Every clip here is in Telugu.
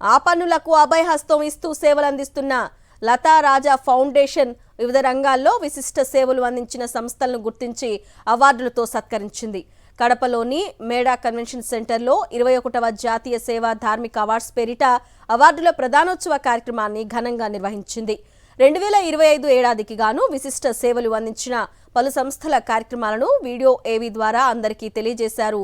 ఆపన్నులకు అభయహస్తం ఇస్తూ సేవలందిస్తున్న లతా రాజా ఫౌండేషన్ వివిధ రంగాల్లో విశిష్ట సేవలు అందించిన సంస్థలను గుర్తించి అవార్డులతో సత్కరించింది. కడపలోని మేడా కన్వెన్షన్ సెంటర్లో 21వ జాతీయ సేవా ధార్మిక అవార్డ్స్ పేరిట అవార్డుల ప్రదానోత్సవ కార్యక్రమాన్ని ఘనంగా నిర్వహించింది. 2025 ఏడాదికి గాను విశిష్ట సేవలు అందించిన పలు సంస్థల కార్యక్రమాలను వీడియో ఏవీ ద్వారా అందరికీ తెలియజేశారు.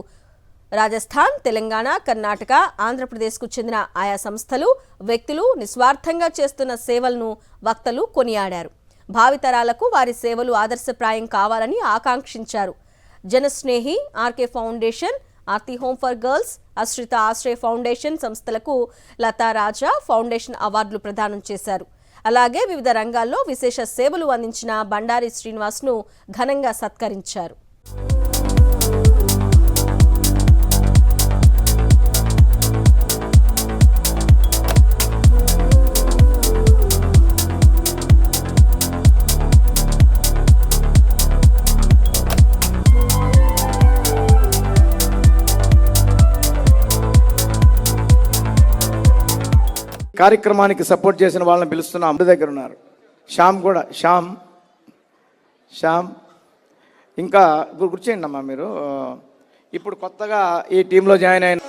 రాజస్థాన్, తెలంగాణ, కర్ణాటక, ఆంధ్రప్రదేశ్కు చెందిన ఆయా సంస్థలు, వ్యక్తులు నిస్వార్థంగా చేస్తున్న సేవలను వక్తలు కొనియాడారు. భావితరాలకు వారి సేవలు ఆదర్శప్రాయం కావాలని ఆకాంక్షించారు. Janasnehi, RK foundation, Aarti home for girls, Ashrita Ashraya foundation సంస్థలకు లతా రాజా ఫౌండేషన్ అవార్డులు ప్రదానం చేశారు. అలాగే వివిధ రంగాల్లో విశేష సేవలు అందించిన బండారి శ్రీనివాస్ను ఘనంగా సత్కరించారు. కార్యక్రమానికి సపోర్ట్ చేసిన వాళ్ళని పిలుస్తున్నాం. అమ్మ దగ్గర ఉన్నారు. శ్యామ్ కూడా, శ్యామ్ ఇంకా కూర్చోండి అమ్మా. మీరు ఇప్పుడు కొత్తగా ఈ టీంలో జాయిన్ అయిన